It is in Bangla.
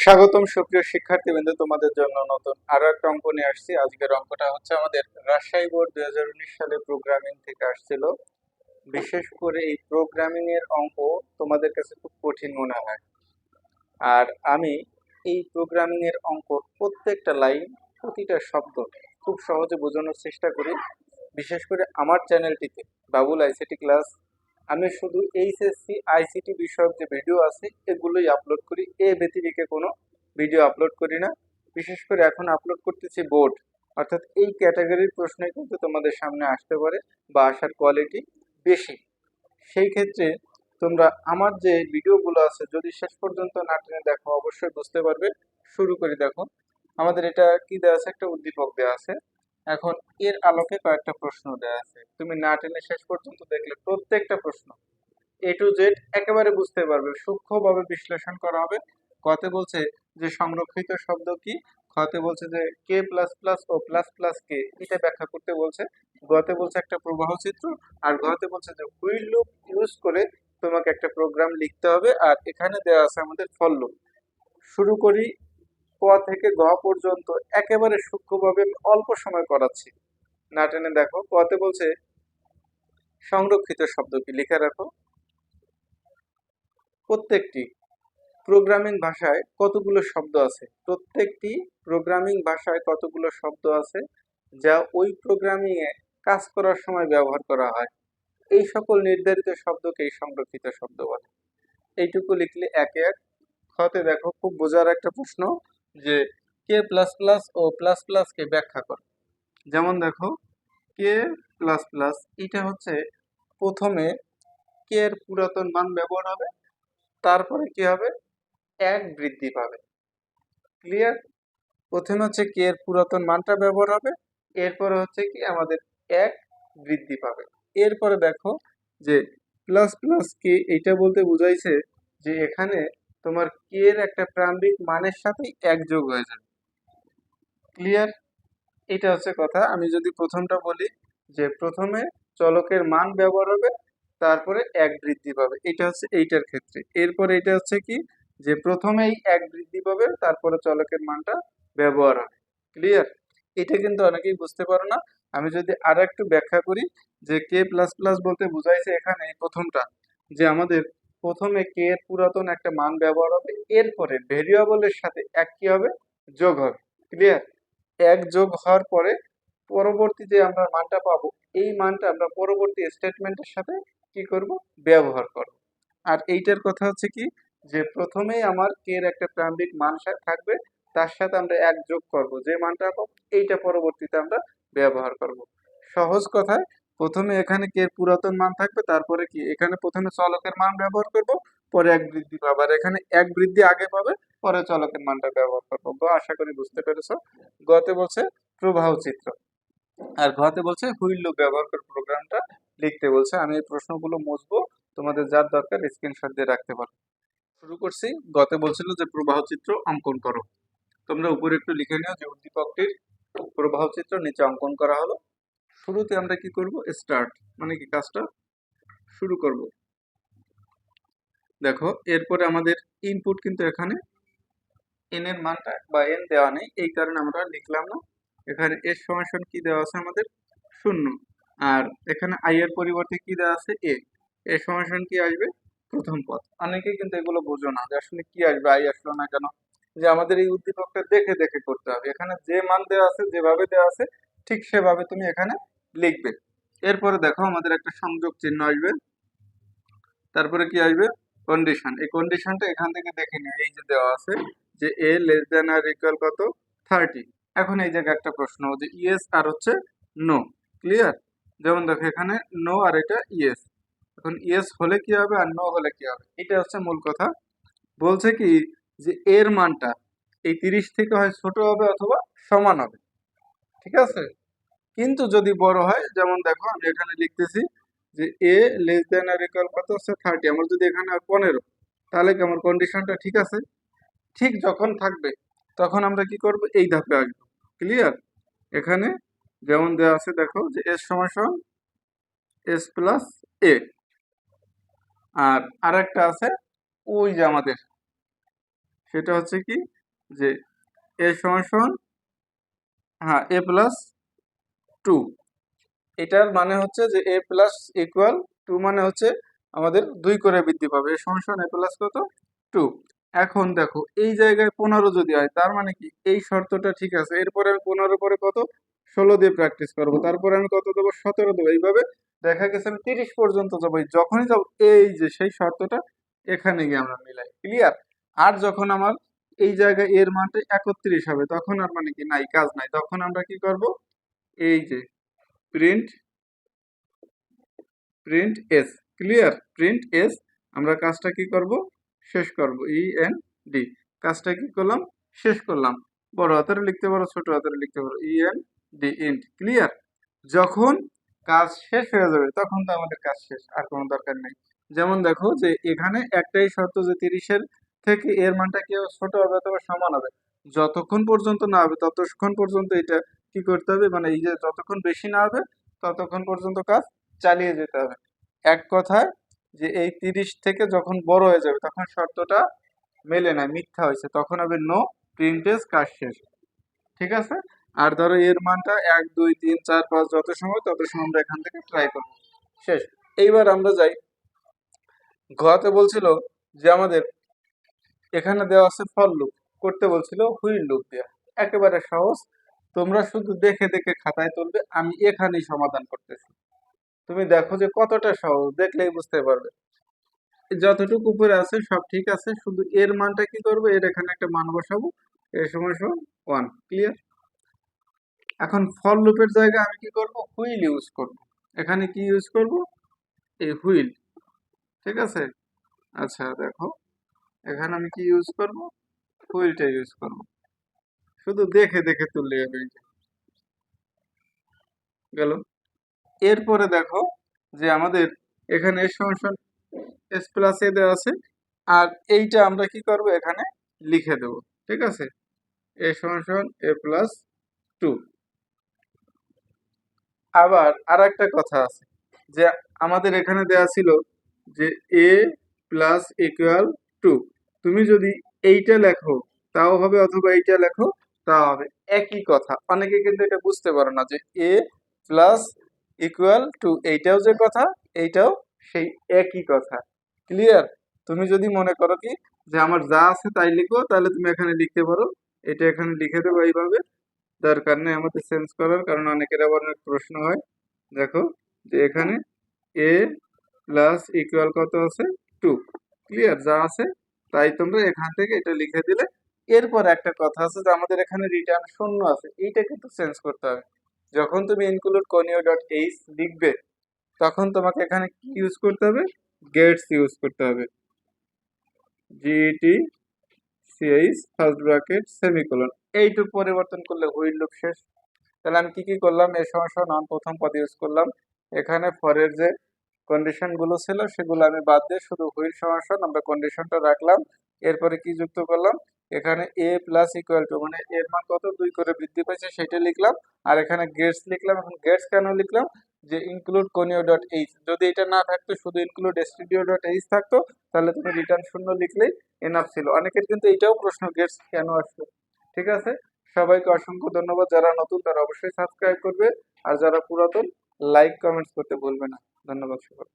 স্বাগতম সুপ্রিয় শিক্ষার্থীবৃন্দ, তোমাদের জন্য নতুন আরো একটা অঙ্ক নিয়ে আসছি। আজকের অঙ্কটা হচ্ছে আমাদের রাজশাহী বোর্ড 2019 সালে প্রোগ্রামিং থেকে আসছিল। বিশেষ করে এই প্রোগ্রামিং এর অঙ্ক তোমাদের কাছে খুব কঠিন মনে হয়, আর আমি এই প্রোগ্রামিং এর অঙ্ক প্রত্যেকটা লাইন, প্রতিটা শব্দ খুব সহজে বোঝানোর চেষ্টা করি। বিশেষ করে আমার চ্যানেলটিতে বাবুল আইসিটি ক্লাস, আমি শুধু এইচএসসি আইসিটি বিষয়ক যে ভিডিও আছে এগুলোই আপলোড করি, এ ব্যতিরেকে কোনো ভিডিও আপলোড করি না। বিশেষ করে এখন আপলোড করতেছি বোর্ড, অর্থাৎ এই ক্যাটাগরির প্রশ্নে কিন্তু তোমাদের সামনে আসতে পারে বা আসার কোয়ালিটি বেশি। সেই ক্ষেত্রে তোমরা আমার যে ভিডিওগুলো আছে যদি শেষ পর্যন্ত না টেনে দেখো অবশ্যই বুঝতে পারবে। শুরু করি। দেখো আমাদের এটা কি দেওয়া আছে, একটা উদ্দীপক দেওয়া আছে। এখন এর আলোকে কয়েকটা প্রশ্ন দেওয়া আছে, তুমি না টেনে শেষ পর্যন্ত দেখলে প্রত্যেকটা প্রশ্ন এ টু জেড একেবারে বুঝতে পারবে, সূক্ষ্মভাবে বিশ্লেষণ করা হবে। কতে বলছে যে সংরক্ষিত শব্দ কি, খতে বলছে যে কে প্লাস প্লাস ও প্লাস প্লাস কে, এটা ব্যাখ্যা করতে বলছে। গতে বলছে একটা প্রবাহ চিত্র, আর ঘতে বলছে যে হুইল লুপ ইউজ করে তোমাকে একটা প্রোগ্রাম লিখতে হবে, আর এখানে দেওয়া আছে আমাদের ফর লুপ। শুরু করি ক থেকে গ পর্যন্ত, একেবারে সূক্ষ্মভাবে আমি অল্প সময় করাচ্ছি, না টেনে দেখো। কতে বলছে সংরক্ষিত শব্দ কি, লিখে রাখো। প্রত্যেকটি প্রোগ্রামিং ভাষায় কতগুলো শব্দ আছে, প্রত্যেকটি প্রোগ্রামিং ভাষায় কতগুলো শব্দ আছে যা ওই প্রোগ্রামিং এ কাজ করার সময় ব্যবহার করা হয়, এই সকল নির্ধারিত শব্দকেই সংরক্ষিত শব্দ বলে। এইটুকু লিখলে একে এক। খতে দেখো খুব বোঝার একটা প্রশ্ন, যে কে প্লাস প্লাস ও প্লাস প্লাস কে ব্যাখ্যা করো। যেমন দেখো কে প্লাস প্লাস, এটা হচ্ছে প্রথমে কে এর পুরাতন মান ব্যবহার হবে, তারপরে কি হবে, এক বৃদ্ধি পাবে। ক্লিয়ার? প্রথমে হচ্ছে কে এর পুরাতন মানটা ব্যবহার হবে, এরপরে হচ্ছে কি আমাদের এক বৃদ্ধি পাবে। এরপরে দেখো যে প্লাস প্লাস কে, এইটা বলতে বুঝাইছে যে এখানে তোমার কে এর একটা প্রারম্ভিক মানের সাথেই এক যোগ হয়ে যাবে। ক্লিয়ার? এটা হচ্ছে কথা। আমি যদি প্রথমটা বলি যে প্রথমে চলকের মান ব্যবহার হবে, তারপরে এক বৃদ্ধি পাবে, এটা হচ্ছে এইটার ক্ষেত্রে। এরপরে এটা হচ্ছে কি, যে প্রথমেই এক বৃদ্ধি পাবে, তারপরে চলকের মানটা ব্যবহার হবে। ক্লিয়ার? এটা কিন্তু অনেকেই বুঝতে পারো না। আমি যদি আরো একটু ব্যাখ্যা করি, যে কে প্লাস প্লাস বলতে বুঝাইছে এখানে এই প্রথমটা, যে আমাদের প্রথমে কে এর পুরাতন একটা মান ব্যবহার হবে, এরপরে ভেরিয়েবলের সাথে এক কি হবে, যোগ হবে। ক্লিয়ার? এক যোগ হওয়ার পরে পরবর্তী যে আমরা মানটা পাবো, এই মানটা আমরা পরবর্তী স্টেটমেন্টের সাথে কি করব, ব্যবহার করব। আর এইটার কথা হচ্ছে কি, যে প্রথমেই আমার কে এর একটা প্রারম্ভিক মান থাকবে, তার সাথে আমরা এক যোগ করব, যে মানটা পাবো এইটা পরবর্তীতে আমরা ব্যবহার করব। সহজ কথায় প্রথমে এখানে কে এর পুরাতন মান থাকবে, তারপরে কি এখানে প্রথমে চলকের মান ব্যবহার করব, পরে এক বৃদ্ধি পাবে, আর এখানে এক বৃদ্ধি আগে পাবে, পরে চলকের মানটা ব্যবহার করবো। আশা করি বুঝতে পেরেছো। গতে বলছে প্রবাহ চিত্র, আর ঘতে বলছে হুইল লুপ ব্যবহার করে প্রোগ্রামটা লিখতে বলছে। আমি এই প্রশ্নগুলো মুছবো, তোমাদের যার দরকার স্ক্রিনশট দিয়ে রাখতে পারো। শুরু করছি। গতে বলছিল যে প্রবাহ চিত্র অঙ্কন করো। তোমরা উপরে একটু লিখে নিও যে উদ্দীপকটির প্রবাহ চিত্র নিচে অঙ্কন করা হলো। শুরুতে আমরা কি করব, স্টার্ট মানে কি কাজটা শুরু করব। দেখো এরপরে আমাদের ইনপুট কিন্তু এখানে এন এর মানটা বা এন দেওয়া নেই, এই কারণে আমরা লিখলাম না। এখানে এর সমান কি দেওয়া আছে আমাদের, শূন্য। আর এখানে আই এর পরিবর্তে কি দেওয়া আছে, এ। এর সমান কি আসবে, প্রথম পদ। অনেকেই কিন্তু এগুলো বোঝো না যে আসলে কি আসবে, আই আসলো না কেন। যে আমাদের এই উদ্দীপকটা দেখে দেখে করতে হবে, এখানে যে মান দেওয়া আছে যেভাবে দেওয়া আছে ঠিক সেভাবে তুমি এখানে লিখবে। এরপরে দেখো আমাদের একটা সংযোগ চিহ্ন আসবে, তারপরে কি আসবে, কন্ডিশন। এই কন্ডিশনটা এখান থেকে দেখে নিও, এই যে দেওয়া আছে যে এ লেস দেন আর ইকুয়াল কত, 30। এখন এই জায়গায় একটা প্রশ্ন যে ইয়েস আর হচ্ছে নো। ক্লিয়ার? যেমন দেখো এখানে নো আর এটা ইয়েস। এখন ইয়েস হলে কি হবে আর নো হলে কি হবে, এটা হচ্ছে মূল কথা। বলছে কি যে এর মানটা এই 30 থেকে হয় ছোট হবে অথবা সমান হবে। ঠিক আছে? কিন্তু যদি বড় হয়, যেমন দেখো আমি এখানে লিখতেছি যে এ লেস দেন আর ইকুয়াল কত হচ্ছে 30, আমার যদি এখানে হয় 15, তাহলে কি আমার কন্ডিশনটা ঠিক আছে? ঠিক যখন থাকবে তখন আমরা কি করব, এই ধাপে আসবো। ক্লিয়ার? এখানে যেমন দেওয়া আছে দেখো যে এস সমান সমান এস প্লাস এ, আর আরেকটা আছে ওই যে আমাদের সেটা হচ্ছে কি যে এ সমান সমান, হ্যাঁ, এ প্লাস টু। এটার মানে হচ্ছে যে এ প্লাস ইকুয়াল টু, মানে হচ্ছে আমাদের 2 করে বৃদ্ধি পাবে। এ সমান সমান এ প্লাস কত, টু। এখন দেখো এই জায়গায় 15 যদি হয়, তার মানে কি এই শর্তটা ঠিক আছে। এরপরে আমি 15 পরে কত, 16 দিয়ে প্র্যাকটিস করব, তারপরে আমি কত দেবো, 17 দেবো। এইভাবে দেখা গেছে আমি 30 পর্যন্ত যাবো। যখনই যাবো এই যে সেই শর্তটা এখানে গিয়ে আমরা মিলাই, ক্লিয়ার। আর যখন আমার এই জায়গায় এর মানটা 31 হবে, তখন আর মানে কি নাই, কাজ নাই। তখন আমরা কি করব, এই যে print print S, clear, print S. আমরা কাজটা কি করব, শেষ করব, ই এন ডি। কাজটা কি করলাম, শেষ করলাম। বড় হাতের লিখতে পারো, ছোট হাতের লিখতে পারো, E N D, int, clear. যখন কাজ শেষ হয়ে যাবে তখন তো আমাদের কাজ শেষ, আর কোনো দরকার নেই। যেমন দেখো যে এখানে একটাই শর্ত যে 30-এর থেকে এর মানটা কি হবে, ছোট হবে অথবা সমান হবে। যতক্ষণ পর্যন্ত না হবে ততক্ষণ পর্যন্ত এটা কি করতে হবে, মানে এই যে যতক্ষণ বেশি না হবে ততক্ষণ পর্যন্ত কাজ চালিয়ে যেতে হবে। এক কথায় যে এই 30 থেকে যখন বড় হয়ে যাবে তখন শর্তটা মেলে না, মিথ্যা হয়েছে, তখন হবে নো প্রিন্টেজ, কাজ শেষ। ঠিক আছে। আর ধরো এর মানটা 1 2 3 4 5 যত সময় তত সময় আমরা এখান থেকে ট্রাই করব, শেষ। এইবার আমরা যাই ঘতে, বলছিল যে আমাদের এখানে দেওয়া আছে ফর লুপ, করতে বলছিল হুইল লুপ দেওয়া। একেবারে সহজ, তোমরা শুধু দেখে দেখে খাতায় তুলবে, আমি এখানেই সমাধান করতেছি। তুমি দেখো যে কতটা সহজ, দেখলেই বুঝতে পারবে। যতটুকু উপরে আছে সব ঠিক আছে, শুধু এর মানটা কি করবো, এর এখানে একটা মান বসাবো, এর সময় সমান 1, ক্লিয়ার। এখন ফর লুপের জায়গায় আমি কি করব, হুইল ইউজ করব। এখানে কি ইউজ করব, এই হুইল, ঠিক আছে। আচ্ছা দেখো এখানে আমি কি ইউজ করব, হুইলটা ইউজ করব। শুধু দেখে দেখে তুললে হবে, এই যে গেল। এরপরে দেখো যে আমাদের এখানে এস সমান সমান এস প্লাস এ দেওয়া আছে, আর এইটা আমরা কি করব, এখানে লিখে দেব, ঠিক আছে। এ সমান সমান এ প্লাস টু। আবার আর একটা কথা আছে যে আমাদের এখানে দেয়া ছিল যে এ প্লাস ইকুয়াল টু। তুমি যদি এইটা লেখো তাও হবে, অথবা এইটা লেখো তাও হবে, একই কথা। অনেকে কিন্তু এটা বুঝতে পারো না যে এ প্লাস ইকুয়াল টু এইটাও যে কথা, এইটাও সেই একই কথা, ক্লিয়ার। তুমি যদি মনে করো কি যে আমার যা আছে তাই লিখো, তাহলে তুমি এখানে লিখতে পারো, এটা এখানে লিখে দেবো এইভাবে। দরকার নেই আমাদের চেঞ্জ করার, কারণ অনেকের আবার অনেক প্রশ্ন হয়। দেখো যে এখানে এ প্লাস ইকুয়াল কত আছে, টু, ক্লিয়ার। যা আছে তাই তোমরা এখান থেকে এটা লিখে দিলে। এরপর একটা কথা আছে যে আমাদের এখানে রিটার্ন শূন্য আছে, এইটা কিন্তু চেঞ্জ করতে হবে। যখন তুমি ইনক্লুড কনিও ডট এইচ লিখবে তখন তোমাকে এখানে কি ইউজ করতে হবে, গেটস ইউজ করতে হবে, GT CH first bracket semicolon. এইটুকু পরিবর্তন করলে হুইল লুপ শেষ। তাহলে আমি কি কি করলাম, এ সমস্যা নন প্রথম পদ ইউজ করলাম। এখানে ফরের যে কন্ডিশন গুলো ছিল সেগুলো আমি বাদ দিয়ে শুধু হুইল সমস্যা আমরা কন্ডিশনটা রাখলাম। এরপরে কি যুক্ত করলাম, এখানে এ প্লাস ইকুয়াল টু, মানে এর মান কত 2 করে বৃদ্ধি পাইছে সেটা লিখলাম। আর এখানে গেটস লিখলাম। এখন গেটস কেন লিখলাম, যে ইনক্লুড কোনিও ডট এইচ, যদি এটা না থাকতো শুধু ইনক্লুড স্টুডিও ডট এইচ থাকতো তাহলে তুমি রিটার্ন শূন্য লিখলেই এনাফ ছিল। অনেকের কিন্তু এটাও প্রশ্ন, গেটস কেন আসলো। ঠিক আছে, সবাইকে অসংখ্য ধন্যবাদ। যারা নতুন তারা অবশ্যই সাবস্ক্রাইব করবে, আর যারা পুরাতন লাইক কমেন্টস করতে ভুলবে না। ধন্যবাদ সবাই।